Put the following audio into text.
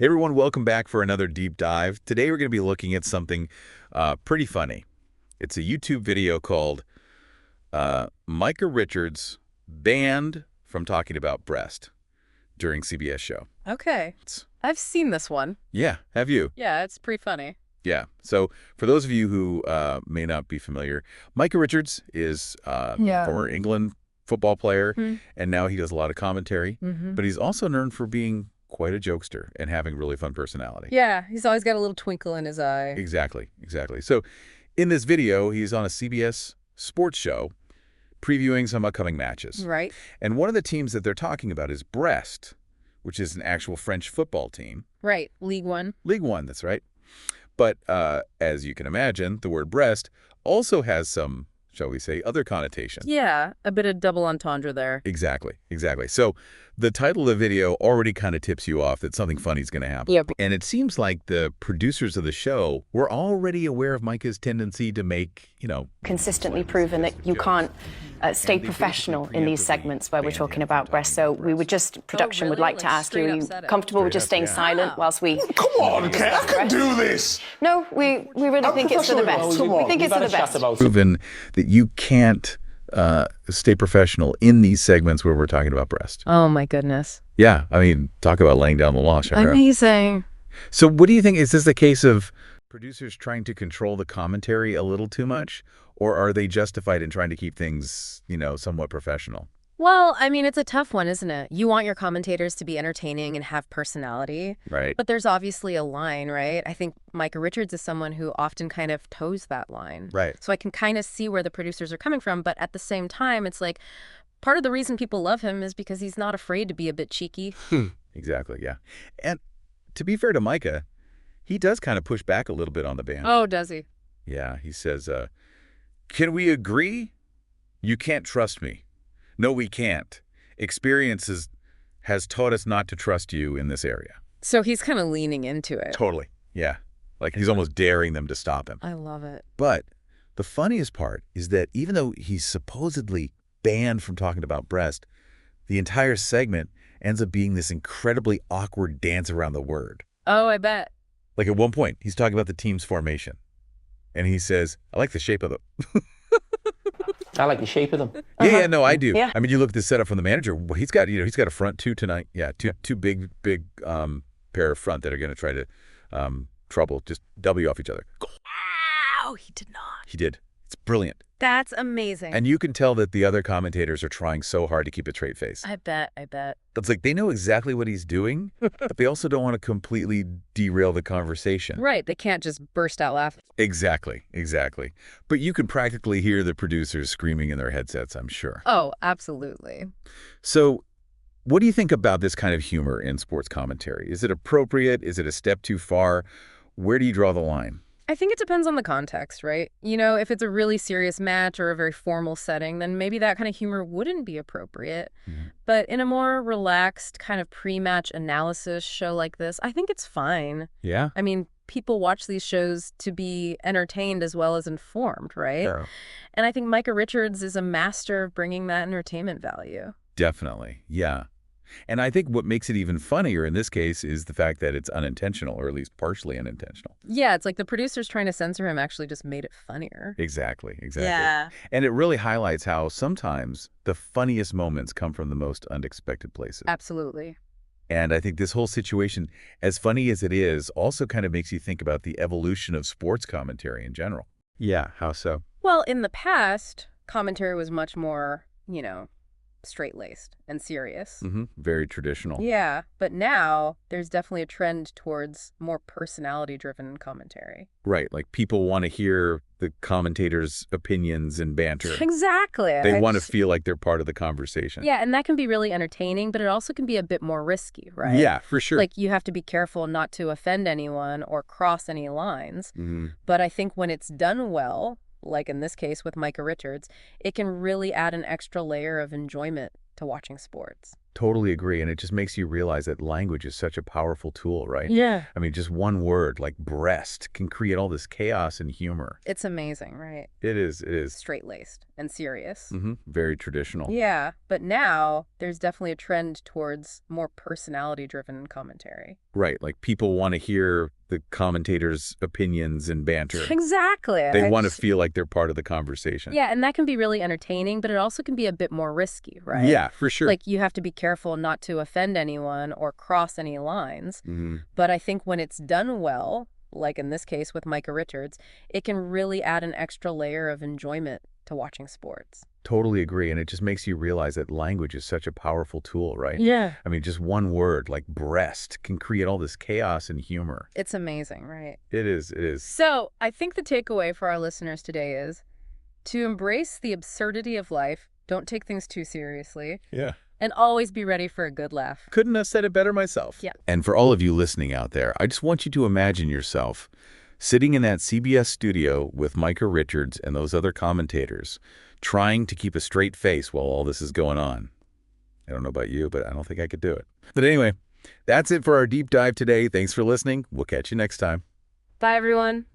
Hey everyone, welcome back for another deep dive. Today we're going to be looking at something pretty funny. It's a YouTube video called Micah Richards Banned from Talking About Breast during CBS show. Okay. I've seen this one. Yeah, have you? Yeah, it's pretty funny. Yeah. So for those of you who may not be familiar, Micah Richards is former England football player, and now he does a lot of commentary. But he's also known for being quite a jokester and having really fun personality. Yeah, he's always got a little twinkle in his eye. Exactly. So in this video, he's on a CBS sports show previewing some upcoming matches. Right. And one of the teams that they're talking about is Brest, which is an actual French football team. Right. League One. League One, that's right. But as you can imagine, the word breast also has some, shall we say, other connotations. Yeah, a bit of double entendre there. Exactly. So the title of the video already kind of tips you off that something funny is going to happen. Yep. And it seems like the producers of the show were already aware of Micah's tendency to make, consistently proven that you can't stay professional in these segments where we're talking about breasts. So we would just, production would like to ask you, are you comfortable with just staying silent whilst we... Come on, Kat, I can do this! No, we really think it's for the best. We think it's for the best. Proven that you can't stay professional in these segments where we're talking about breast. Oh, my goodness. Yeah, I mean, talk about laying down the law, Shahara. Amazing. So what do you think? Is this a case of producers trying to control the commentary a little too much? Or are they justified in trying to keep things, somewhat professional? Well, I mean, it's a tough one, isn't it? You want your commentators to be entertaining and have personality. Right. But there's obviously a line, right? I think Micah Richards is someone who often kind of toes that line. Right. So I can kind of see where the producers are coming from. But at the same time, it's like part of the reason people love him is because he's not afraid to be a bit cheeky. Exactly, yeah. And to be fair to Micah, he does kind of push back a little bit on the ban. Oh, does he? Yeah, he says, can we agree? You can't trust me. No, we can't. Experience has taught us not to trust you in this area. So he's kind of leaning into it. Totally, yeah. Like he's almost daring them to stop him. I love it. But the funniest part is that even though he's supposedly banned from talking about breast, the entire segment ends up being this incredibly awkward dance around the word. Oh, I bet. Like at one point, he's talking about the team's formation. And he says, I like the shape of them. I like the shape of them. Yeah, no, I do. Yeah. I mean, you look at the setup from the manager. He's got a front two tonight. Yeah, two big pair of front that are going to try to just W off each other. Wow, he did not. He did. It's brilliant. That's amazing. And you can tell that the other commentators are trying so hard to keep a straight face. I bet. It's like they know exactly what he's doing, but they also don't want to completely derail the conversation. Right. They can't just burst out laughing. Exactly. But you can practically hear the producers screaming in their headsets, I'm sure. Oh, absolutely. So what do you think about this kind of humor in sports commentary? Is it appropriate? Is it a step too far? Where do you draw the line? I think it depends on the context, right? If it's a really serious match or a very formal setting, then maybe that kind of humor wouldn't be appropriate. But in a more relaxed kind of pre-match analysis show like this, I think it's fine. Yeah? I mean, people watch these shows to be entertained as well as informed, right? Yeah. And I think Micah Richards is a master of bringing that entertainment value. Definitely, yeah. And I think what makes it even funnier in this case is the fact that it's unintentional, or at least partially unintentional. Yeah, it's like the producers trying to censor him actually just made it funnier. Exactly. Yeah. And it really highlights how sometimes the funniest moments come from the most unexpected places. Absolutely. And I think this whole situation, as funny as it is, also kind of makes you think about the evolution of sports commentary in general. Yeah, how so? Well, in the past, commentary was much more, straight-laced and serious. Very traditional. Yeah, but now there's definitely a trend towards more personality-driven commentary. Right, like people want to hear the commentators' opinions and banter. Exactly. They want to feel like they're part of the conversation. Yeah, and that can be really entertaining, but it also can be a bit more risky, right? Yeah, for sure. Like you have to be careful not to offend anyone or cross any lines. But I think when it's done well, like in this case with Micah Richards, it can really add an extra layer of enjoyment to watching sports. Totally agree. And it just makes you realize that language is such a powerful tool, right? Yeah. I mean, just one word like breast can create all this chaos and humor. It's amazing, right? It is. It is. Straight-laced and serious. Very traditional. Yeah, but now there's definitely a trend towards more personality-driven commentary. Right. Like people want to hear the commentators' opinions and banter. Exactly. They want to feel like they're part of the conversation. Yeah, and that can be really entertaining, but it also can be a bit more risky, right? Yeah, for sure. Like you have to be careful not to offend anyone or cross any lines. But I think when it's done well, like in this case with Micah Richards, it can really add an extra layer of enjoyment to watching sports. Totally agree. And it just makes you realize that language is such a powerful tool, right? Yeah. I mean, just one word like breast can create all this chaos and humor. It's amazing, right? It is. It is. So I think the takeaway for our listeners today is to embrace the absurdity of life, don't take things too seriously, Yeah. and always be ready for a good laugh. Couldn't have said it better myself. Yeah. And for all of you listening out there, I just want you to imagine yourself sitting in that CBS studio with Micah Richards and those other commentators, trying to keep a straight face while all this is going on. I don't know about you, but I don't think I could do it. But anyway, that's it for our deep dive today. Thanks for listening. We'll catch you next time. Bye, everyone.